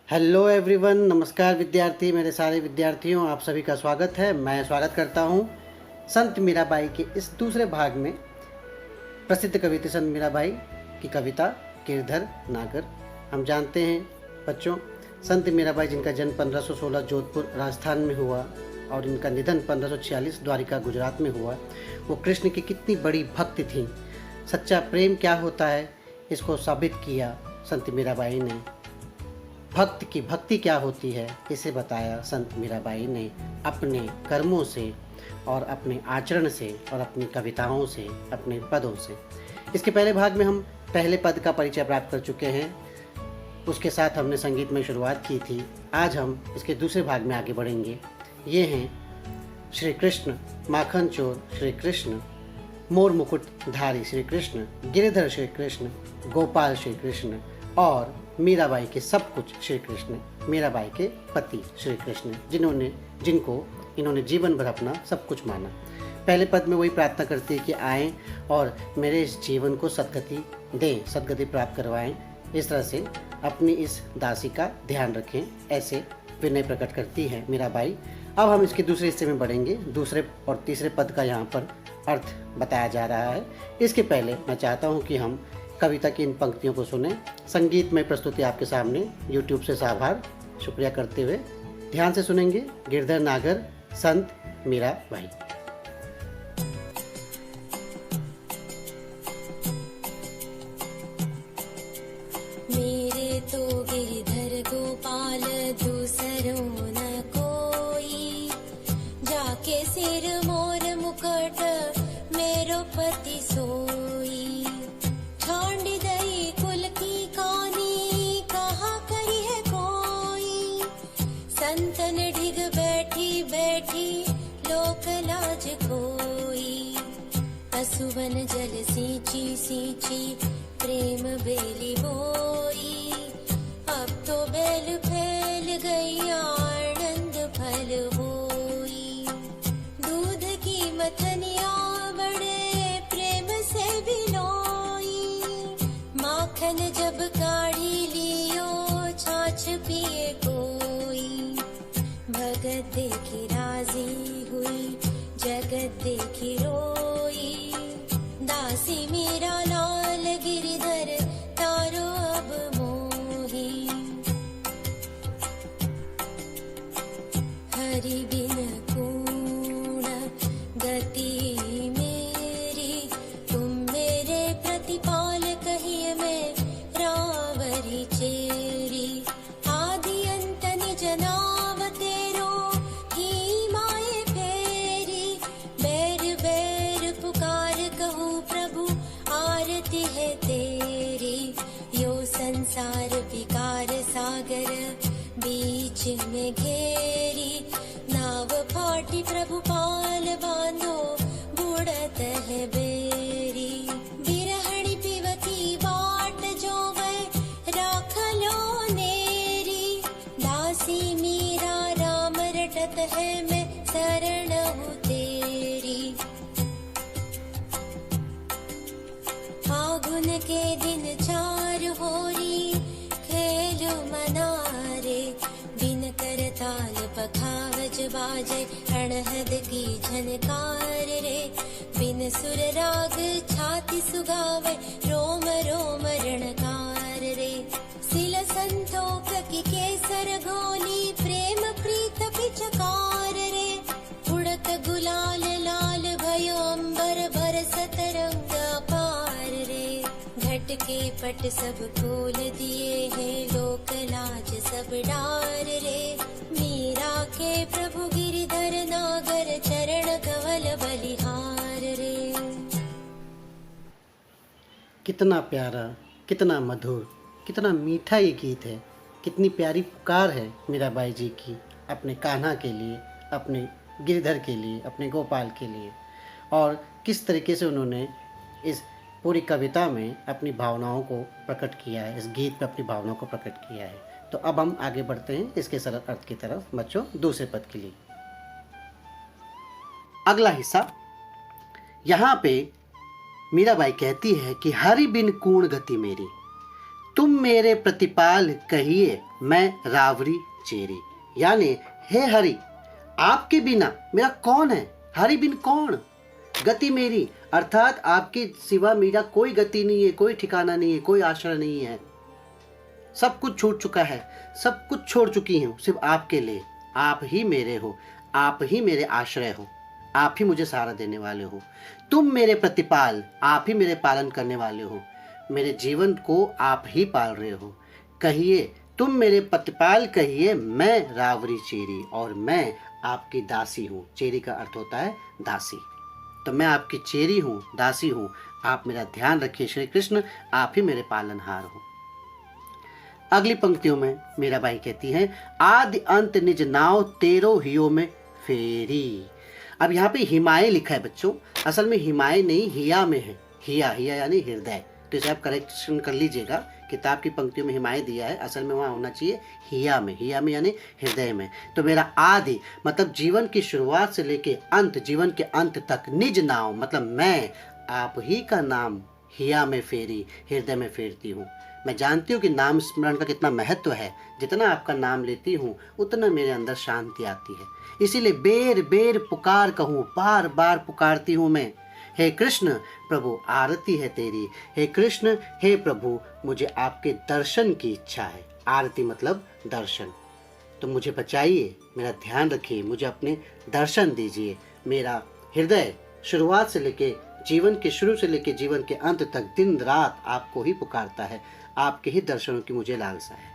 Hello everyone, नमस्कार विद्यार्थी। मेरे सारे विद्यार्थियों, आप सभी का स्वागत है। मैं स्वागत करता हूँ संत मीराबाई के इस दूसरे भाग में। प्रसिद्ध कवयित्री संत मीराबाई की कविता गिरधर नागर। हम जानते हैं बच्चों, संत मीराबाई जिनका जन्म 1516 जोधपुर राजस्थान में हुआ और इनका निधन 1546 द्वारिका गुजरात में हुआ। वो कृष्ण की कितनी बड़ी भक्त थी। सच्चा प्रेम क्या होता है, इसको साबित किया संत मीराबाई ने। भक्त की भक्ति क्या होती है, इसे बताया संत मीराबाई ने अपने कर्मों से और अपने आचरण से और अपनी कविताओं से, अपने पदों से। इसके पहले भाग में हम पहले पद का परिचय प्राप्त कर चुके हैं, उसके साथ हमने संगीत में शुरुआत की थी। आज हम इसके दूसरे भाग में आगे बढ़ेंगे। ये हैं श्री कृष्ण, माखन चोर श्री कृष्ण, मोर मुकुट धारी श्री कृष्ण, गिरधर श्री कृष्ण, गोपाल श्री कृष्ण और मीराबाई के सब कुछ श्री कृष्ण, मीराबाई के पति श्री कृष्ण, जिनको इन्होंने जीवन भर अपना सब कुछ माना। पहले पद में वही प्रार्थना करती है कि आएं और मेरे इस जीवन को सद्गति दें, सद्गति प्राप्त करवाएं। इस तरह से अपनी इस दासी का ध्यान रखें, ऐसे विनय प्रकट करती है मीराबाई। अब हम इसके दूसरे हिस्से में बढ़ेंगे। दूसरे और तीसरे पद का यहाँ पर अर्थ बताया जा रहा है। इसके पहले मैं चाहता हूँ कि हम कविता की इन पंक्तियों को सुने। संगीतमय प्रस्तुति आपके सामने यूट्यूब से साभार शुक्रिया करते हुए ध्यान से सुनेंगे। गिरधर नागर, संत मीराबाई। मेरे तो गिरधर गोपाल दूसरों न कोई, जाके सिर मोर मुकुट मेरो पति सोई। छांड दई कुल की कानी, कहा करी है कोई। संतन ढिग बैठी बैठी लोक लाज खोई। असुवन जल सींची सींची प्रेम बेली बोई। अब तो बेल फैल गई आनंद फल होई। दूध की मथनिया बड़े प्रेम से बिलोई। माखन जब काढ़ी लियो छाछ पिए कोई। भगत देखी राजी हुई जगत देखी रोई। दासी मेरा लाल गिरधर तारो अब मोही। हरि बिन कूण गति मेरी, तुम मेरे प्रतिपाल कहिए मैं रावरी चेरी। आदि अंत निज नाम तेरो ही माए फेरी। बैर बैर पुकार कहूँ प्रभु आरती है तेरी। यो संसार विकार सागर बीच में घेरी। नाव फाटी प्रभु पाल बांधो बुड़त है बेरी। बिरहणी पिवती बाट जो गए राख लो नेरी। दासी मीरा राम रटत है मैं शरण हूँ तेरी। फागुन के दिन चार होरी खेल मनारे। बिन कर ताल पखावज बाजे अणहद की झनकार रे। बिन सुर राग छाती सुगावे रोम रोम रणकार रे। सिल संतोख की केसर घोली प्रेम प्रीत पिचकार रे। उड़त गुलाल लाल भयो अंबर बरसत रंग अपार रे। घट के पट सब खोल दिए हैं लोक लाज सब डार रे। मीरा के प्रभु गिरधर नागर चरण कवल बलिहार रे। कितना प्यारा, कितना मधुर, कितना मीठा ये गीत है। कितनी प्यारी पुकार है मीराबाई जी की अपने कान्हा के लिए, अपने गिरधर के लिए, अपने गोपाल के लिए। और किस तरीके से उन्होंने इस पूरी कविता में अपनी भावनाओं को प्रकट किया है, इस गीत में अपनी भावनाओं को प्रकट किया है। तो अब हम आगे बढ़ते हैं इसके सरल अर्थ की तरफ बच्चों, दूसरे पद के लिए। अगला हिस्सा, यहाँ पे मीराबाई कहती है कि हरि बिन कूण गति मेरी, तुम मेरे प्रतिपाल कहिए मैं रावरी चेरी, यानी हे हरि आपके बिना मेरा कौन है, हरि बिन कौन, गति मेरी, अर्थात आपके सिवा मेरा कोई गति नहीं है, कोई ठिकाना नहीं है, कोई आश्रय नहीं है। सब कुछ छूट चुका है, सब कुछ छोड़ चुकी हूँ सिर्फ आपके लिए। आप ही मेरे हो, आप ही मेरे आश्रय हो, आप ही मुझे सहारा देने वाले हो। तुम मेरे प्रतिपाल, आप ही मेरे पालन करने वाले हो, मेरे जीवन को आप ही पाल रहे हो। कहिए तुम मेरे प्रतिपाल कहिए मैं रावरी चेरी, और मैं आपकी दासी हूँ। चेरी का अर्थ होता है दासी, तो मैं आपकी चेरी हूँ, दासी हूँ। आप मेरा ध्यान रखिए श्री कृष्ण, आप ही मेरे पालनहार हो। अगली पंक्तियों में मीराबाई कहती हैं, आदि अंत निज नाव तेरो हियो में फेरी। अब यहाँ पे हिमाए लिखा है बच्चों, असल में हिमाए नहीं हिया में है। हिया, हिया यानी हृदय, तो इसे आप करेक्शन कर लीजिएगा। किताब की पंक्तियों में हिमाए दिया है, असल में वहाँ होना चाहिए हिया में। हिया में यानी हृदय में। तो मेरा आदि मतलब जीवन की शुरुआत से लेके अंत, जीवन के अंत तक, निज नाव मतलब मैं आप ही का नाम हिया में फेरी, हृदय में फेरती हूँ। मैं जानती हूँ कि नाम स्मरण का कितना महत्व है। जितना आपका नाम लेती हूँ उतना मेरे अंदर शांति आती है। इसीलिए बेर बेर पुकार कहूँ, बार बार पुकारती हूँ मैं। हे कृष्ण प्रभु आरती है तेरी, हे कृष्ण हे प्रभु मुझे आपके दर्शन की इच्छा है। आरती मतलब दर्शन। तो मुझे बचाइए, मेरा ध्यान रखिए, मुझे अपने दर्शन दीजिए। मेरा हृदय शुरुआत से लेके जीवन के शुरू से लेके जीवन के अंत तक दिन रात आपको ही पुकारता है। आपके ही दर्शनों की मुझे लालसा है।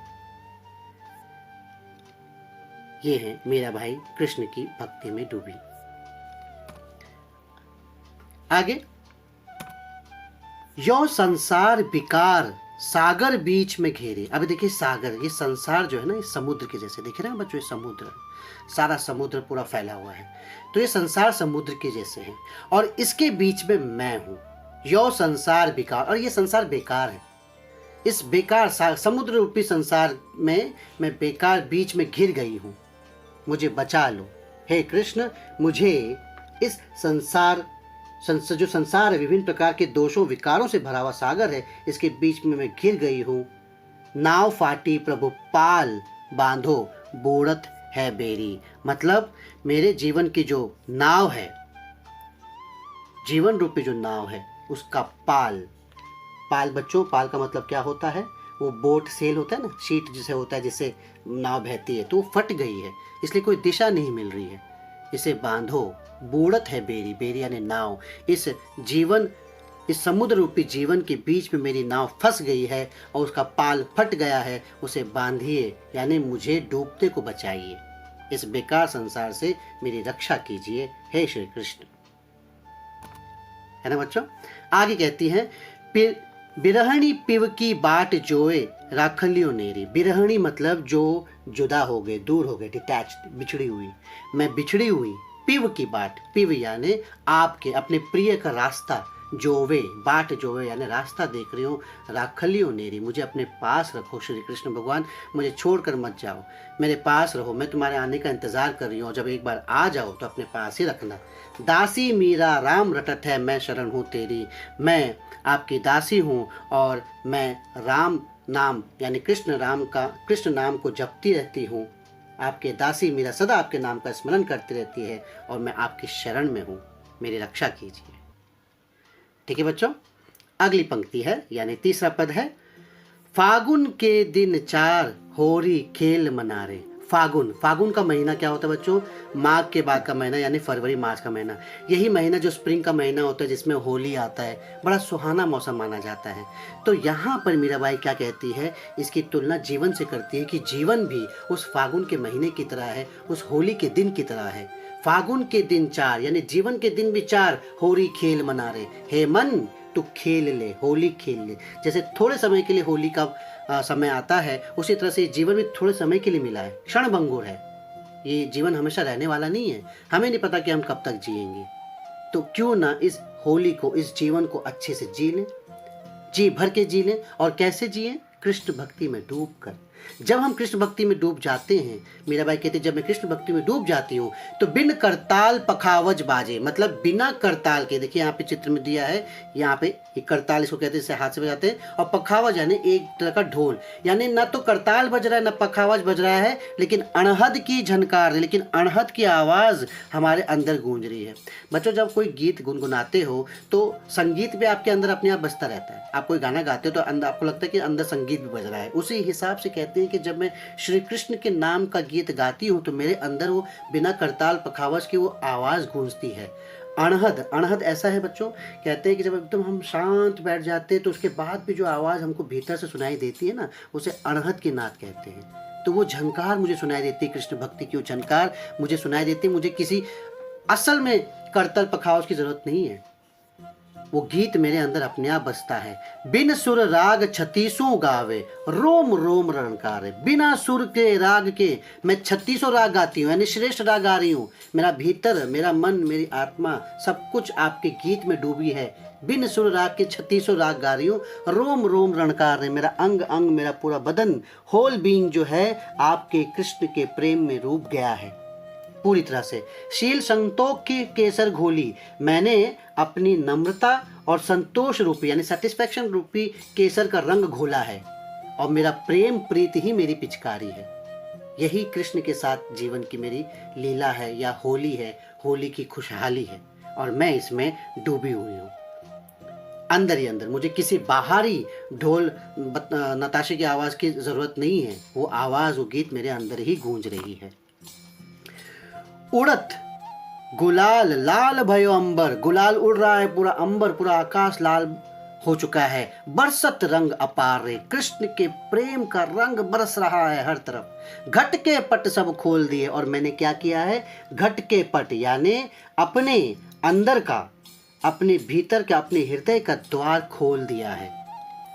ये है मीराबाई कृष्ण की भक्ति में डूबी। आगे, यो संसार विकार सागर बीच में घेरे। अभी देखिए सागर, ये संसार जो है ना, ये समुद्र के जैसे दिख रहे हैं बच्चों। ये समुद्र, सारा समुद्र पूरा फैला हुआ है। तो ये संसार समुद्र के जैसे है और इसके बीच में मैं हूं। यो संसार विकार, और ये संसार बेकार है। इस बेकार समुद्र रूपी संसार में मैं बेकार बीच में घिर गई हूं, मुझे बचा लो। हे कृष्ण मुझे इस संसार जो संसार है, विभिन्न प्रकार के दोषों विकारों से भरा हुआ सागर है, इसके बीच में मैं घिर गई हूँ। नाव फाटी प्रभु पाल बांधो बूढ़त है बेरी, मतलब मेरे जीवन की जो नाव है, जीवन रूपी जो नाव है, उसका पाल बच्चों, पाल का मतलब क्या होता है? वो बोट सेल होता है ना, शीट जिसे होता है, जिससे नाव बहती है, तो वो फट गई है, इसलिए कोई दिशा नहीं मिल रही है। इसे बांधो, बूढ़त है बेरी, बेरी यानी नाव। इस समुद्र रूपी जीवन के बीच में मेरी नाव फंस गई है और उसका पाल फट गया है। उसे बांधिए, यानी मुझे डूबते को बचाइए। इस बेकार संसार से मेरी रक्षा कीजिए हे श्री कृष्ण। है ना बच्चों? आगे कहती हैं, बिरहणी पिव की बाट जोए राखलियो नेरी। बिरहणी मतलब जो जुदा हो गए, दूर हो गए, डिटैच्ड, बिछड़ी हुई। मैं बिछड़ी हुई, पिव की बाट, पिव यानी आपके अपने प्रिय का रास्ता, जोवे बाट जोवे यानी रास्ता देख रही हूँ। राखलियो नेरी, मुझे अपने पास रखो श्री कृष्ण भगवान, मुझे छोड़कर मत जाओ, मेरे पास रहो। मैं तुम्हारे आने का इंतजार कर रही हूँ, जब एक बार आ जाओ तो अपने पास ही रखना। दासी मीरा राम रटत है, मैं शरण हूँ तेरी। मैं आपकी दासी हूँ और मैं राम नाम यानी कृष्ण नाम को जपती रहती हूँ। आपके दासी मीरा सदा आपके नाम का स्मरण करती रहती है और मैं आपकी शरण में हूँ, मेरी रक्षा कीजिए। ठीक है बच्चों, अगली पंक्ति है यानी तीसरा पद है, फागुन के दिन चार होरी खेल मनारे। फागुन का महीना क्या होता है बच्चों? माघ के बाद का महीना यानी फरवरी मार्च का महीना। यही महीना जो स्प्रिंग का महीना होता है, जिसमें होली आता है, बड़ा सुहाना मौसम माना जाता है। तो यहाँ पर मीराबाई क्या कहती है, इसकी तुलना जीवन से करती है कि जीवन भी उस फागुन के महीने की तरह है, उस होली के दिन की तरह है। फागुन के दिन चार यानी जीवन के दिन भी चार, होरी खेल मना रे। हे मन तू खेल ले, होली खेल ले। जैसे थोड़े समय के लिए होली का समय आता है, उसी तरह से जीवन भी थोड़े समय के लिए मिला है, क्षण भंगुर है। ये जीवन हमेशा रहने वाला नहीं है, हमें नहीं पता कि हम कब तक जिएंगे। तो क्यों ना इस होली को, इस जीवन को अच्छे से जी लें, जी भर के जी लें। और कैसे जिए? कृष्ण भक्ति में डूब कर, जब हम कृष्ण भक्ति में डूब जाते हैं, मीराबाई कहते हैं जब मैं कृष्ण भक्ति में डूब जाती हूँ तो बिन करताल पखावज बाजे, मतलब बिना करताल के, देखिए यहाँ पे चित्र में दिया है, यहाँ पे ये करताल इसको कहते हैं, इसे हाथ से बजाते हैं, और पखावज यानी एक तरह का ढोल, यानी ना तो करताल बज रहा है ना पखावज बज रहा है, लेकिन अणहद की झनकार, लेकिन अणहद की आवाज़ हमारे अंदर गूंज रही है। बच्चों जब कोई गीत गुनगुनाते हो तो संगीत भी आपके अंदर अपने आप बजता रहता है। आप कोई गाना गाते हो तो अंदर आपको लगता है कि अंदर संगीत भी बज रहा है। उसी हिसाब से कहते हैं कि जब मैं श्री कृष्ण के नाम का गीत गाती हूँ तो मेरे अंदर वो बिना करताल पखावज की वो आवाज़ गूंजती है। अणहद, अणहद ऐसा है बच्चों, कहते हैं कि जब एकदम हम शांत बैठ जाते हैं तो उसके बाद भी जो आवाज़ हमको भीतर से सुनाई देती है ना, उसे अणहद की नाद कहते हैं। तो वो झनकार मुझे सुनाई देती है, कृष्ण भक्ति की वो झनकार मुझे सुनाई देती है। मुझे किसी असल में करतल पखावज की जरूरत नहीं है, वो गीत मेरे अंदर अपने आप बजता है। बिन सुर राग छत्तीसों गावे, रोम रोम रणकारे। बिना सुर के राग के मैं 36 राग गाती हूँ, यानी श्रेष्ठ राग गा रही हूँ। मेरा भीतर, मेरा मन, मेरी आत्मा सब कुछ आपके गीत में डूबी है। बिन सुर राग के 36 राग गा रही हूँ, रोम रोम रणकार है। मेरा अंग अंग, मेरा पूरा बदन, होल बीइंग जो है आपके कृष्ण के प्रेम में डूब गया है पूरी तरह से। शील संतोष की केसर घोली, मैंने अपनी नम्रता और संतोष रूपी यानी सेटिस्फैक्शन रूपी केसर का रंग घोला है, और मेरा प्रेम प्रीति ही मेरी पिचकारी है। यही कृष्ण के साथ जीवन की मेरी लीला है या होली है, होली की खुशहाली है, और मैं इसमें डूबी हुई हूँ अंदर ही अंदर। मुझे किसी बाहरी ढोल नताशे की आवाज़ की ज़रूरत नहीं है, वो आवाज़, वो गीत मेरे अंदर ही गूंज रही है। उड़त गुलाल लाल भयो अंबर, गुलाल उड़ रहा है, पूरा अंबर, पूरा आकाश लाल हो चुका है। बरसत रंग अपार रे, कृष्ण के प्रेम का रंग बरस रहा है हर तरफ। घट के पट सब खोल दिए, और मैंने क्या किया है, घट के पट यानी अपने अंदर का, अपने भीतर का, अपने हृदय का द्वार खोल दिया है।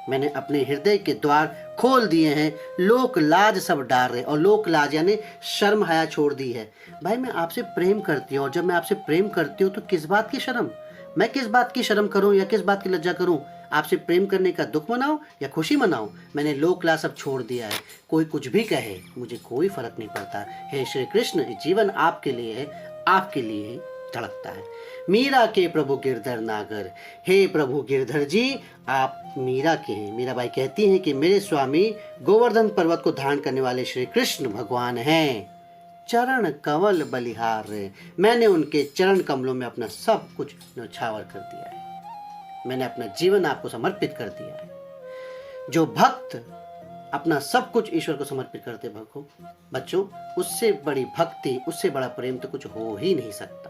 मैंने अपने हृदय के द्वार खोल दिए हैं। लोक लाज सब डाल रहे, और लोक लाज यानी शर्म हया छोड़ दी है। भाई मैं आपसे प्रेम करती हूँ, और जब मैं आपसे प्रेम करती हूँ तो किस बात की शर्म, मैं किस बात की शर्म करूँ या किस बात की लज्जा करूँ। आपसे प्रेम करने का दुख मनाऊं या खुशी मनाऊं, मैंने लोक लाज सब छोड़ दिया है। कोई कुछ भी कहे, मुझे कोई फर्क नहीं पड़ता। हे श्री कृष्ण, जीवन आपके लिए है, आपके लिए ही धड़कता है। मीरा के प्रभु गिरधर नागर, हे प्रभु गिरधर जी आप मीरा के हैं। मीराबाई कहती हैं कि मेरे स्वामी गोवर्धन पर्वत को धारण करने वाले श्री कृष्ण भगवान हैं। चरण कमल बलिहार, मैंने उनके चरण कमलों में अपना सब कुछ न्यौछावर कर दिया है। मैंने अपना जीवन आपको समर्पित कर दिया है। जो भक्त अपना सब कुछ ईश्वर को समर्पित करते बच्चों, उससे बड़ी भक्ति, उससे बड़ा प्रेम तो कुछ हो ही नहीं सकता।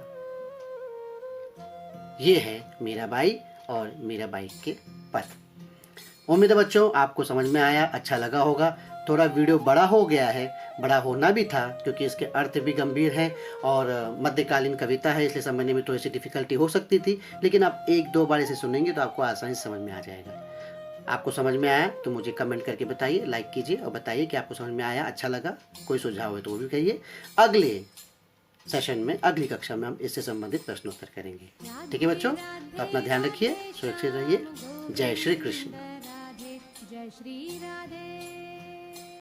ये है मीराबाई और मीराबाई के पद। उम्मीद है बच्चों आपको समझ में आया, अच्छा लगा होगा। थोड़ा वीडियो बड़ा हो गया है, बड़ा होना भी था क्योंकि इसके अर्थ भी गंभीर है और मध्यकालीन कविता है, इसलिए समझने में थोड़ी सी डिफिकल्टी हो सकती थी, लेकिन आप 1-2 बार इसे सुनेंगे तो आपको आसानी से समझ में आ जाएगा। आपको समझ में आया तो मुझे कमेंट करके बताइए, लाइक कीजिए और बताइए कि आपको समझ में आया, अच्छा लगा। कोई सुझाव है तो वो भी कहिए। अगले सेशन में, अगली कक्षा में हम इससे संबंधित प्रश्नोत्तर करेंगे। ठीक है बच्चों, तो अपना ध्यान रखिए, सुरक्षित रहिए। जय श्री कृष्ण। जय श्री राधे।